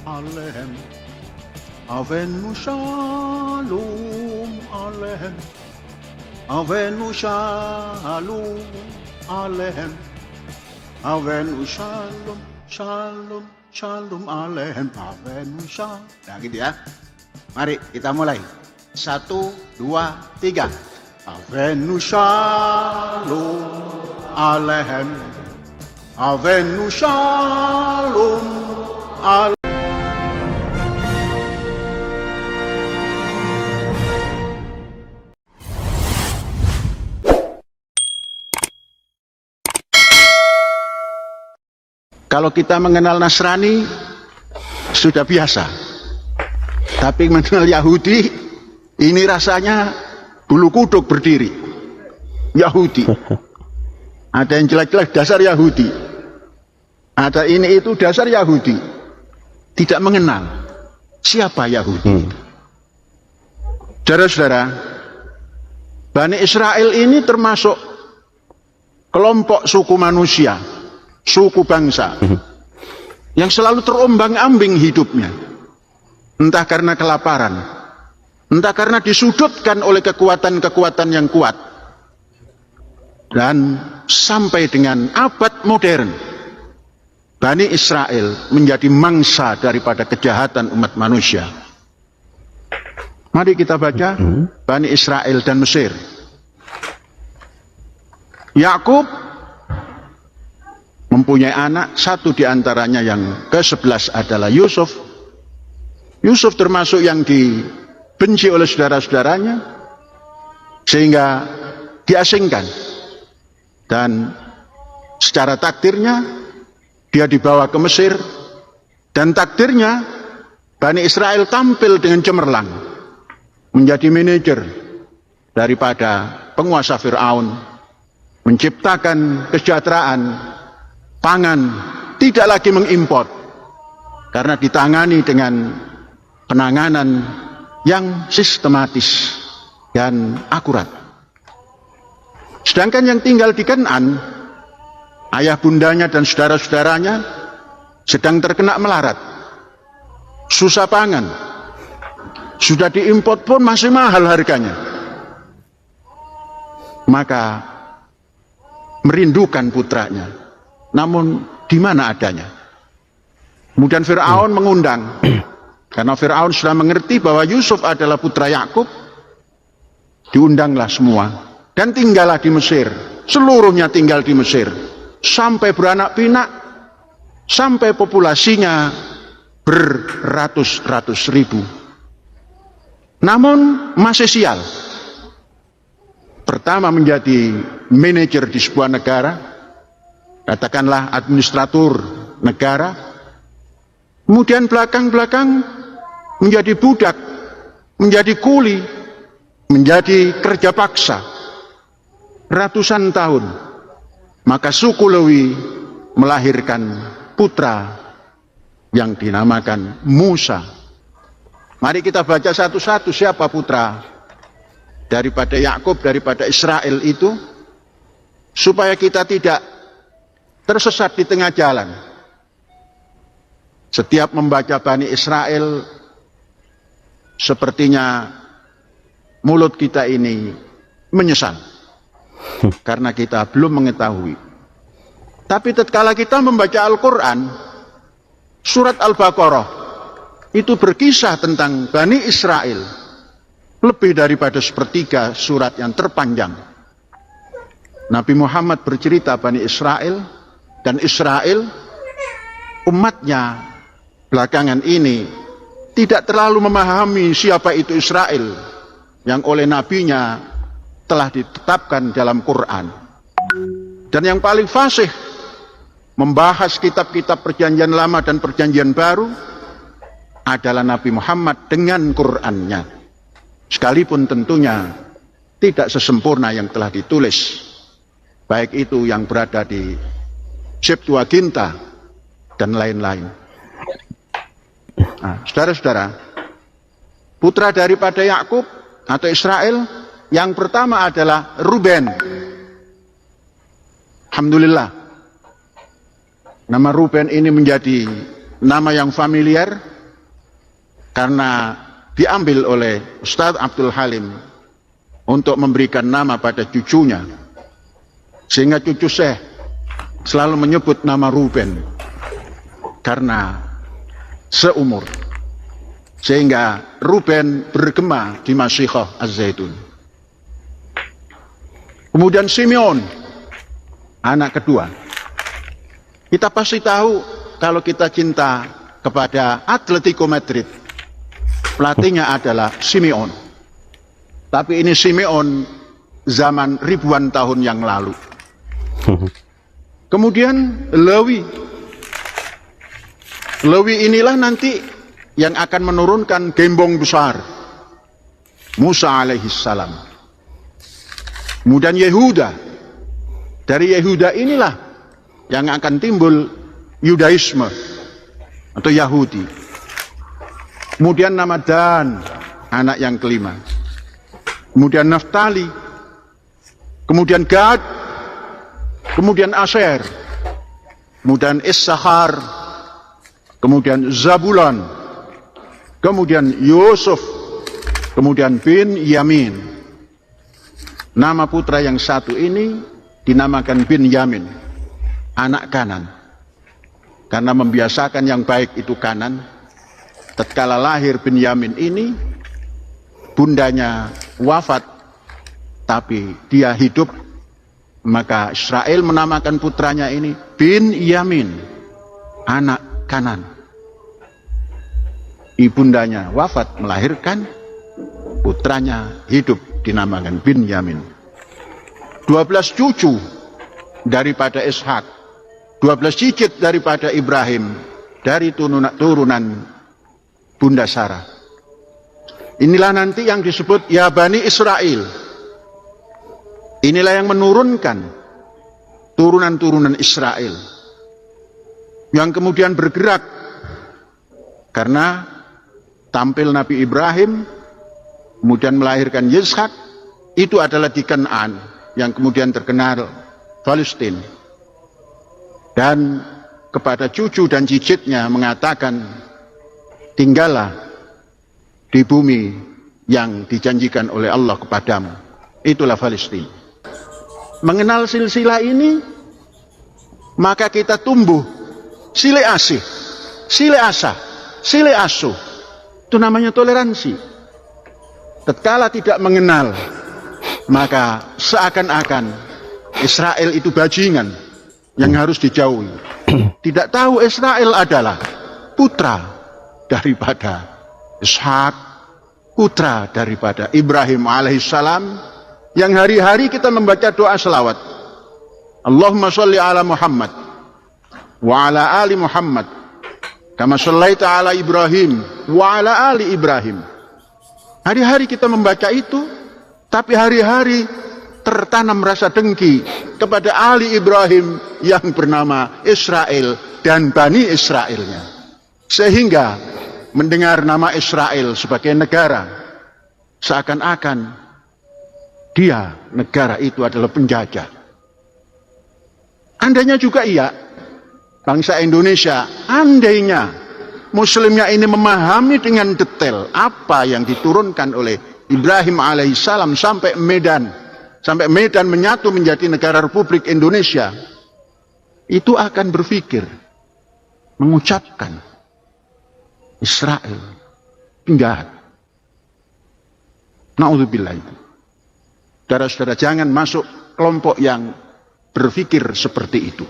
Alehem. Avenu shalom alehem. Avenu shalom alehem. Avenu shalom, shalom, shalom alehem. Avenu shalom. Nah gitu ya. Mari kita mulai. 1, 2, 3. Avenu shalom alehem. Avenu shalom alehem. Kalau kita mengenal Nasrani sudah biasa, tapi mengenal Yahudi ini rasanya bulu kuduk berdiri. Yahudi, ada yang jelek-jelek dasar Yahudi, ada ini itu dasar Yahudi, tidak mengenal siapa Yahudi. Saudara-saudara, Bani Israel ini termasuk kelompok suku manusia, suku bangsa yang selalu terombang-ambing hidupnya, entah karena kelaparan, entah karena disudutkan oleh kekuatan-kekuatan yang kuat, dan sampai dengan abad modern Bani Israel menjadi mangsa daripada kejahatan umat manusia. Mari kita baca Bani Israel dan Mesir. Yakub mempunyai anak, satu diantaranya yang ke-11 adalah Yusuf. Yusuf termasuk yang dibenci oleh saudara-saudaranya sehingga diasingkan, dan secara takdirnya dia dibawa ke Mesir, dan takdirnya Bani Israel tampil dengan cemerlang menjadi manajer daripada penguasa Fir'aun, menciptakan kesejahteraan pangan, tidak lagi mengimpor karena ditangani dengan penanganan yang sistematis dan akurat. Sedangkan yang tinggal di Kanaan, ayah bundanya dan saudara-saudaranya sedang terkena melarat, susah pangan, sudah diimpor pun masih mahal harganya, maka merindukan putranya. Namun di mana adanya? Kemudian Fir'aun mengundang, karena Fir'aun sudah mengerti bahwa Yusuf adalah putra Yakub, diundanglah semua dan tinggallah di Mesir. Seluruhnya tinggal di Mesir sampai beranak pinak, sampai populasinya beratus-ratus ribu. Namun masih sial. Pertama menjadi manajer di sebuah negara, katakanlah administratur negara, kemudian belakang-belakang menjadi budak, menjadi kuli, menjadi kerja paksa ratusan tahun. Maka suku Lewi melahirkan putra yang dinamakan Musa. Mari kita baca satu-satu siapa putra daripada Yakub, daripada Israel itu, supaya kita tidak tersesat di tengah jalan. Setiap membaca Bani Israel, sepertinya mulut kita ini menyesal karena kita belum mengetahui. Tapi tatkala kita membaca Al-Quran, surat Al-Baqarah itu berkisah tentang Bani Israel lebih daripada sepertiga surat yang terpanjang. Nabi Muhammad bercerita Bani Israel, dan Israel umatnya belakangan ini tidak terlalu memahami siapa itu Israel yang oleh nabinya telah ditetapkan dalam Quran. Dan yang paling fasih membahas kitab-kitab perjanjian lama dan perjanjian baru adalah Nabi Muhammad dengan Qurannya, sekalipun tentunya tidak sesempurna yang telah ditulis, baik itu yang berada di Septuaginta dan lain-lain. Nah, saudara-saudara, putra daripada Yakub atau Israel yang pertama adalah Ruben. Alhamdulillah, nama Ruben ini menjadi nama yang familiar karena diambil oleh Ustadz Abdul Halim untuk memberikan nama pada cucunya, sehingga cucu Syekh selalu menyebut nama Ruben karena seumur, sehingga Ruben bergema di Masyikhah Az-Zaitun. Kemudian Simeon, anak kedua. Kita pasti tahu kalau kita cinta kepada Atletico Madrid, pelatihnya adalah Simeon. Tapi ini Simeon zaman ribuan tahun yang lalu. Kemudian Lewi. Lewi inilah nanti yang akan menurunkan gembong besar, Musa alaihissalam. Kemudian Yehuda. Dari Yehuda inilah yang akan timbul Yudaisme atau Yahudi. Kemudian nama Dan, anak yang kelima. Kemudian Naftali. Kemudian Gad. Kemudian Asher. Kemudian Issachar. Kemudian Zabulon. Kemudian Yusuf. Kemudian Bin Yamin. Nama putra yang satu ini dinamakan Bin Yamin, anak kanan, karena membiasakan yang baik itu kanan. Tatkala lahir Bin Yamin ini, bundanya wafat tapi dia hidup, maka Israel menamakan putranya ini Bin Yamin, anak kanan. Ibundanya wafat melahirkan, putranya hidup, dinamakan Bin Yamin. 12 cucu daripada Ishak, 12 cicit daripada Ibrahim, dari turunan Bunda Sarah. Inilah nanti yang disebut ya Bani Israel. Inilah yang menurunkan turunan-turunan Israel, yang kemudian bergerak karena tampil Nabi Ibrahim, kemudian melahirkan Ishak. Itu adalah di Kanaan, yang kemudian terkenal Palestina. Dan kepada cucu dan cicitnya mengatakan, tinggallah di bumi yang dijanjikan oleh Allah kepadamu. Itulah Palestina. Mengenal silsilah ini, maka kita tumbuh sile asih, sile asah, sile asuh. Itu namanya toleransi. Tatkala tidak mengenal, maka seakan-akan Israel itu bajingan yang harus dijauhi. Tidak tahu Israel adalah putra daripada Ishak, putra daripada Ibrahim alaihissalam, yang hari-hari kita membaca doa selawat. Allahumma sholli ala Muhammad wa ala ali Muhammad kama shallaita ala Ibrahim wa ala ali Ibrahim. Hari-hari kita membaca itu, tapi hari-hari tertanam rasa dengki kepada Ali Ibrahim yang bernama Israel dan Bani Israelnya. Sehingga mendengar nama Israel sebagai negara, seakan-akan dia, negara itu adalah penjajah. Andainya juga iya, bangsa Indonesia, andainya Muslimnya ini memahami dengan detail apa yang diturunkan oleh Ibrahim alaihissalam sampai Medan menyatu menjadi negara Republik Indonesia, itu akan berpikir, mengucapkan Israel penjahat. Na'udzubillah. Saudara-saudara, jangan masuk kelompok yang berpikir seperti itu.